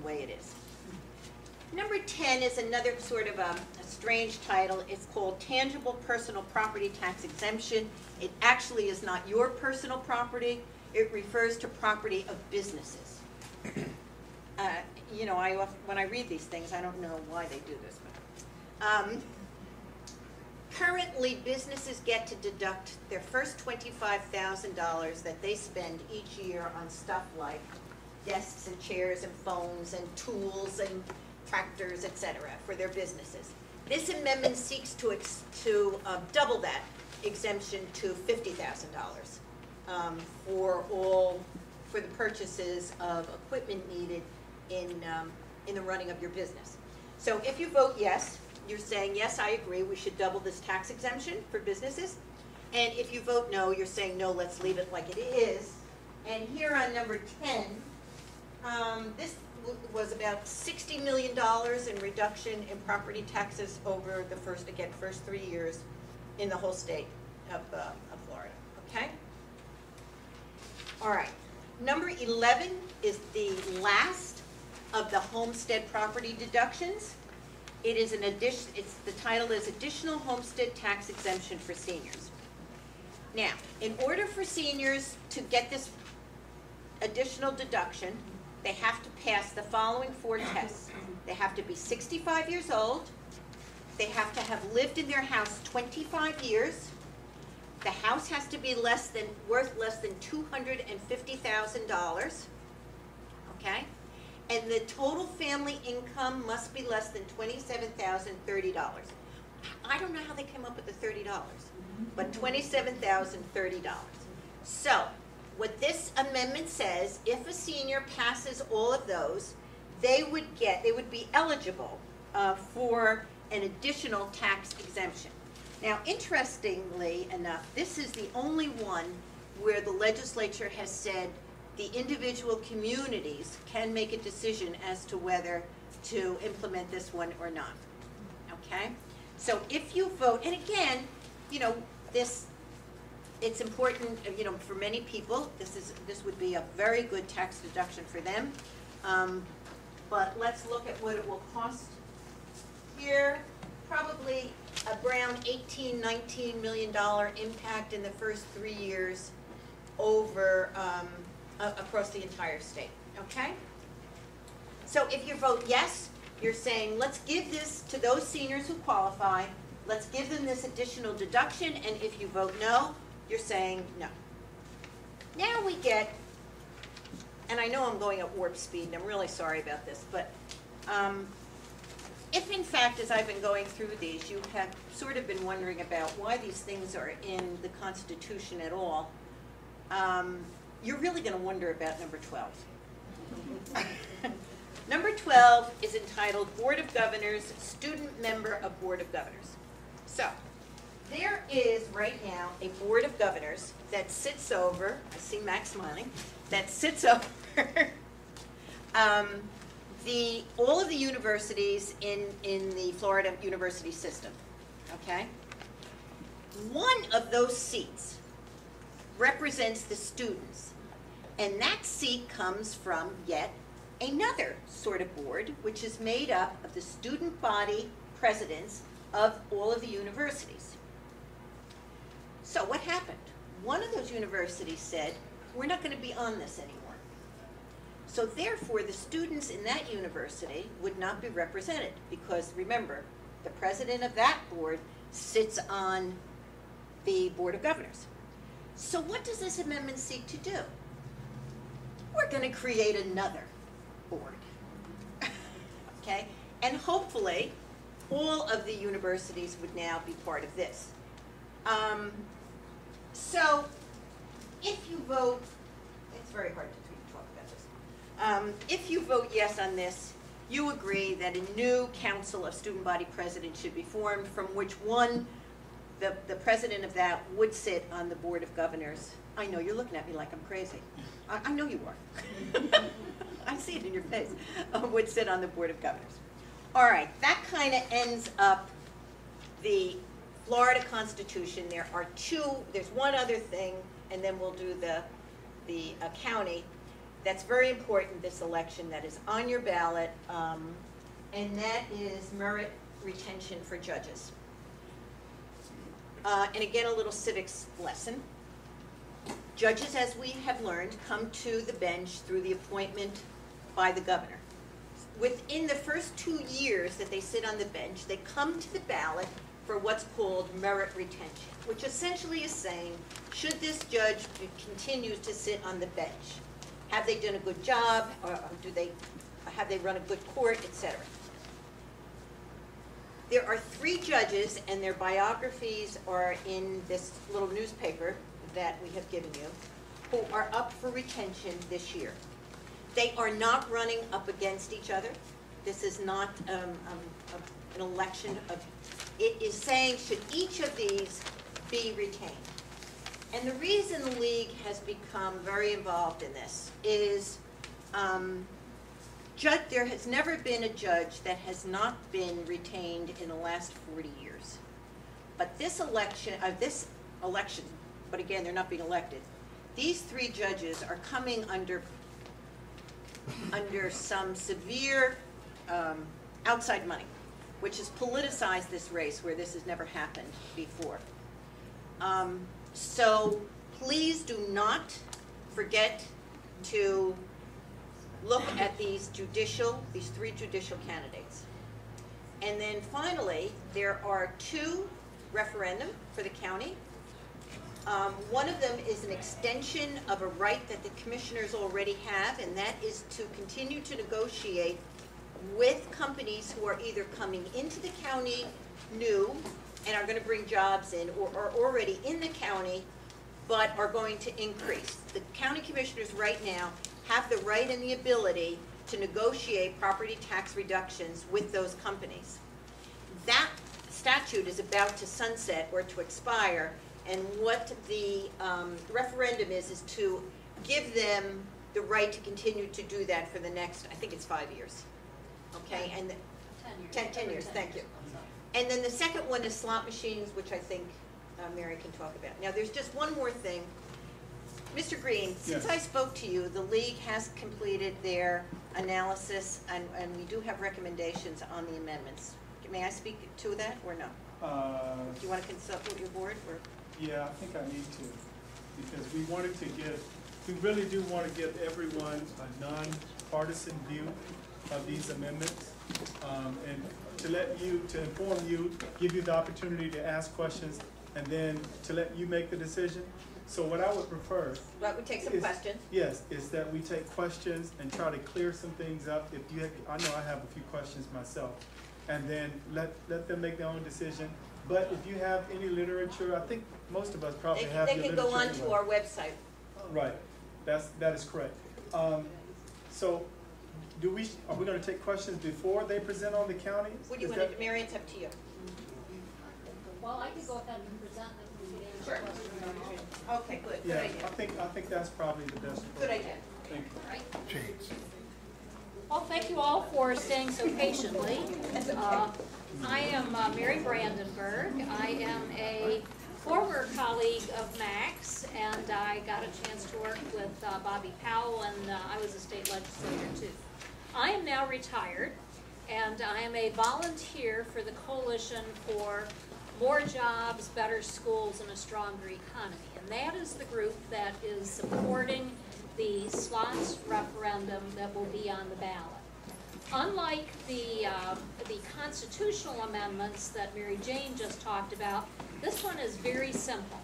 way it is. Number 10 is another sort of a strange title. It's called Tangible Personal Property Tax Exemption. It actually is not your personal property. It refers to property of businesses. You know, when I read these things, I don't know why they do this. But, currently, businesses get to deduct their first $25,000 that they spend each year on stuff like desks and chairs and phones and tools and tractors, etc., for their businesses. This amendment seeks to double that exemption to $50,000 for the purchases of equipment needed in the running of your business. So if you vote yes, you're saying, yes, I agree, we should double this tax exemption for businesses. And if you vote no, you're saying, no, let's leave it like it is. And here on number 10, this was about $60 million in reduction in property taxes over the first 3 years in the whole state of Florida, okay? All right, number 11 is the last of the homestead property deductions. It is the title is Additional Homestead Tax Exemption for Seniors. Now, in order for seniors to get this additional deduction, they have to pass the following 4 tests. They have to be 65 years old. They have to have lived in their house 25 years. The house has to be worth less than $250,000. Okay? And the total family income must be less than $27,030. I don't know how they came up with the $30, but $27,030. So, what this amendment says, if a senior passes all of those, they would be eligible for an additional tax exemption. Now, interestingly enough, this is the only one where the legislature has said the individual communities can make a decision as to whether to implement this one or not. Okay? So if you vote, and again, you know, it's important, you know, for many people, this would be a very good tax deduction for them. But let's look at what it will cost here. Probably around $18–19 million impact in the first 3 years over across the entire state. Okay? So if you vote yes, you're saying let's give this to those seniors who qualify. Let's give them this additional deduction. And if you vote no, you're saying no. Now we get, and I know I'm going at warp speed, and I'm really sorry about this, but if in fact, as I've been going through these, you have sort of been wondering about why these things are in the Constitution at all, you're really going to wonder about number 12. Number 12 is entitled Board of Governors, Student Member of Board of Governors. So, there is right now a Board of Governors that sits over, I see Max smiling, that sits over all of the universities in the Florida university system, okay? One of those seats represents the students, and that seat comes from yet another sort of board, which is made up of the student body presidents of all of the universities. So what happened? One of those universities said, we're not going to be on this anymore. So therefore, the students in that university would not be represented because, remember, the president of that board sits on the Board of Governors. So what does this amendment seek to do? We're going to create another board, okay? And hopefully, all of the universities would now be part of this. So, if you vote, it's very hard to talk about this. If you vote yes on this, you agree that a new council of student body presidents should be formed, from which one, the president of that, would sit on the Board of Governors. I know, you're looking at me like I'm crazy. I know you are. I see it in your face. Would sit on the Board of Governors. All right, that kind of ends up the Florida Constitution. There are there's one other thing, and then we'll do the county. that's very important, this election, that is on your ballot, and that is merit retention for judges. And again, a little civics lesson. Judges, as we have learned, come to the bench through the appointment by the governor. Within the first 2 years that they sit on the bench, they come to the ballot for what's called merit retention, which essentially is saying, should this judge continue to sit on the bench? Have they done a good job, or have they run a good court, etc.? There are 3 judges, and their biographies are in this little newspaper that we have given you, who are up for retention this year. They are not running up against each other. This is not an election of, it is saying, should each of these be retained? And the reason the league has become very involved in this is there has never been a judge that has not been retained in the last 40 years. But this election, but again, they're not being elected, these 3 judges are coming under some severe outside money, which has politicized this race where this has never happened before. So please do not forget to look at these 3 judicial candidates. And then finally, there are 2 referendum for the county. One of them is an extension of a right that the commissioners already have, and that is to continue to negotiate with companies who are either coming into the county new and are going to bring jobs in, or are already in the county but are going to increase. The county commissioners right now have the right and the ability to negotiate property tax reductions with those companies. That statute is about to sunset or to expire, and what the referendum is to give them the right to continue to do that for the next, I think it's 5 years. Okay, and 10 years, thank you. And then the second one is slot machines, which I think Mary can talk about. Now, there's just one more thing. Mr. Green, since I spoke to you, the league has completed their analysis, and we do have recommendations on the amendments. May I speak to that, or no? Do you want to consult with your board, or? Yeah, I think I need to, because we really do want to give everyone a non-partisan view of these amendments, and to inform you, give you the opportunity to ask questions, and then to let you make the decision. So what I would prefer, well, we take some questions. Yes, is that we take questions and try to clear some things up. If you, I know I have a few questions myself, and then let them make their own decision. But if you have any literature, I think most of us probably have your literature. They can go on to our website. Right, that is correct. So, are we going to take questions before they present on the county? What do you want to do, Mary? It's up to you. Well, I could go ahead and present the Sure. Okay, good. Yeah, Good idea. I think that's probably the best approach. Good idea. Thank you. right. Well, thank you all for staying so patiently. I am Mary Brandenburg. I am a former colleague of Max, and I got a chance to work with Bobby Powell, and I was a state legislator too. I am now retired, and I am a volunteer for the Coalition for More Jobs, Better Schools, and a Stronger Economy. And that is the group that is supporting the slots referendum that will be on the ballot. Unlike the constitutional amendments that Mary Jane just talked about, this one is very simple.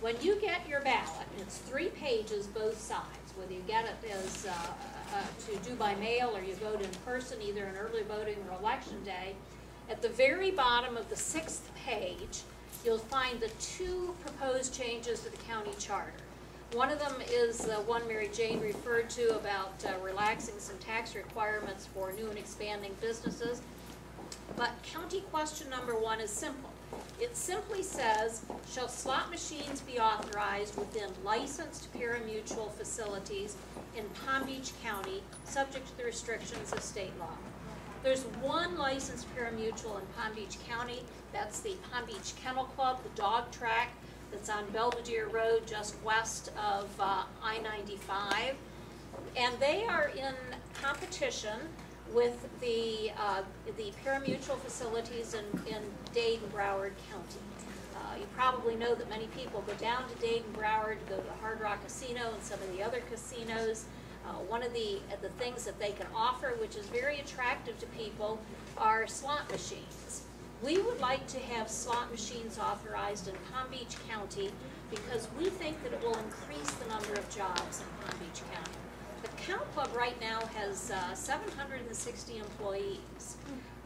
When you get your ballot, it's 3 pages both sides, whether you get it as to do by mail or you vote in person, either in early voting or election day. At the very bottom of the 6th page, you'll find the 2 proposed changes to the county charter. One of them is the one Mary Jane referred to about relaxing some tax requirements for new and expanding businesses. But county question number 1 is simple. It simply says, shall slot machines be authorized within licensed pari-mutuel facilities in Palm Beach County, subject to the restrictions of state law? There's one licensed pari-mutuel in Palm Beach County. That's the Palm Beach Kennel Club, the dog track that's on Belvedere Road just west of I-95. And they are in competition with the pari-mutuel facilities in Dade and Broward County. You probably know that many people go down to Dade and Broward to go to the Hard Rock Casino and some of the other casinos. One of the things that they can offer, which is very attractive to people, are slot machines. We would like to have slot machines authorized in Palm Beach County because we think that it will increase the number of jobs in Palm Beach County. The Kennel Club right now has 760 employees.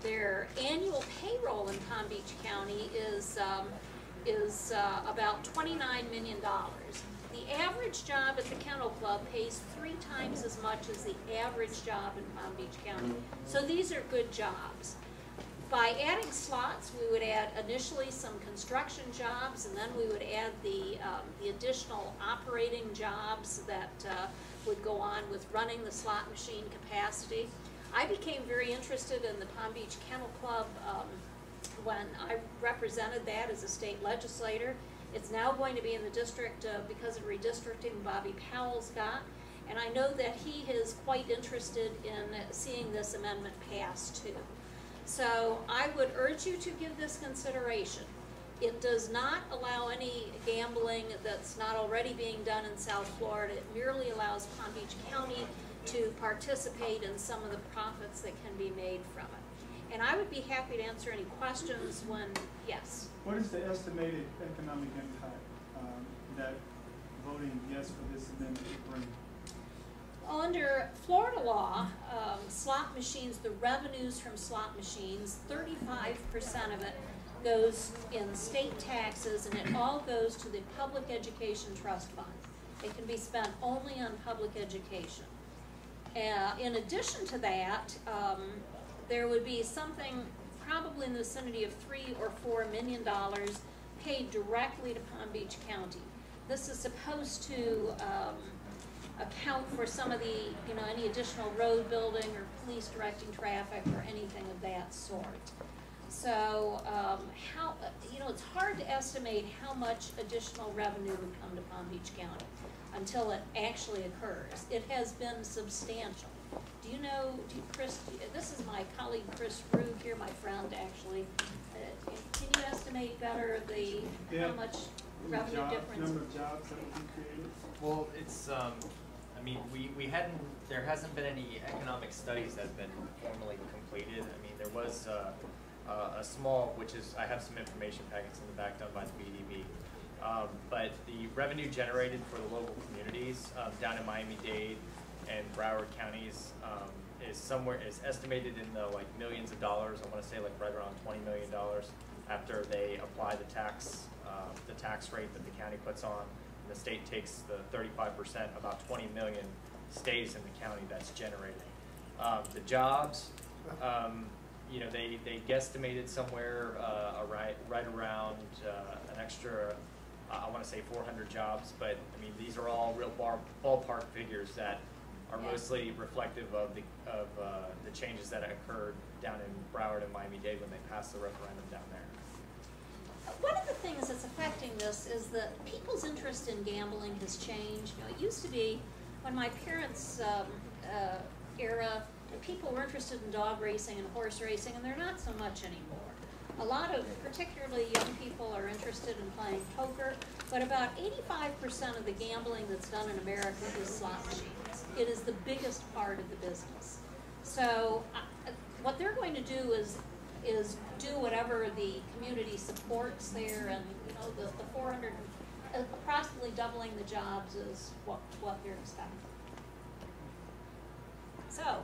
Their annual payroll in Palm Beach County is about $29 million. The average job at the Kennel Club pays 3 times as much as the average job in Palm Beach County. So these are good jobs. By adding slots, we would add initially some construction jobs, and then we would add the additional operating jobs that would go on with running the slot machine capacity. I became very interested in the Palm Beach Kennel Club when I represented that as a state legislator. It's now going to be in the district because of redistricting Bobby Powell's got, and I know that he is quite interested in seeing this amendment passed too. So I would urge you to give this consideration. It does not allow any gambling that's not already being done in South Florida. It merely allows Palm Beach County to participate in some of the profits that can be made from it. And I would be happy to answer any questions when, yes. What is the estimated economic impact that voting yes for this amendment would bring? Under Florida law, slot machines, the revenues from slot machines, 35% of it goes in state taxes, and it all goes to the Public Education Trust Fund. It can be spent only on public education. In addition to that, there would be something probably in the vicinity of $3 or $4 million paid directly to Palm Beach County. This is supposed to account for some of the, any additional road building or police directing traffic or anything of that sort. So, it's hard to estimate how much additional revenue would come to Palm Beach County until it actually occurs. It has been substantial. Do you know, Chris, this is my colleague Chris Rugg here, my friend actually. Can you estimate better how much revenue difference? Number of jobs that would be created? Well, it's, I mean, there hasn't been any economic studies that have been formally completed. I mean, there was a small, I have some information packets in the back done by the BVV. But the revenue generated for the local communities down in Miami-Dade and Broward counties is estimated in the millions of dollars. I want to say right around $20 million after they apply the tax rate that the county puts on. The state takes the 35%, about 20 million stays in the county that's generated. The jobs, they guesstimated somewhere right around an extra, I want to say 400 jobs, but I mean these are all real ballpark figures that are mostly reflective of the changes that occurred down in Broward and Miami-Dade when they passed the referendum down there. One of the things that's affecting this is that people's interest in gambling has changed. It used to be when my parents' era, people were interested in dog racing and horse racing, and they're not so much anymore. A lot of particularly young people are interested in playing poker, but about 85% of the gambling that's done in America is slot machines. It is the biggest part of the business. So what they're going to do is do whatever the community supports there, and the 400, approximately doubling the jobs is what they're expecting. So,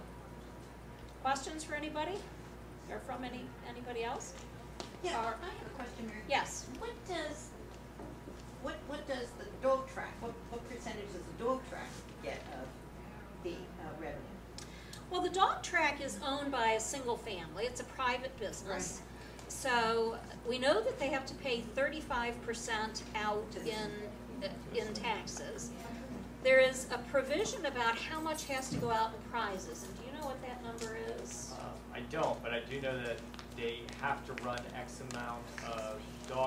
questions for anybody, or from anybody else? Yeah, I have a question, Mary. Yes. What does the dog track? What percentage does the dog track get of the revenue? Well, the dog track is owned by a single family. It's a private business. Right. So we know that they have to pay 35% out in taxes. There is a provision about how much has to go out in prizes. And do you know what that number is? I don't, but I do know that they have to run X amount of dog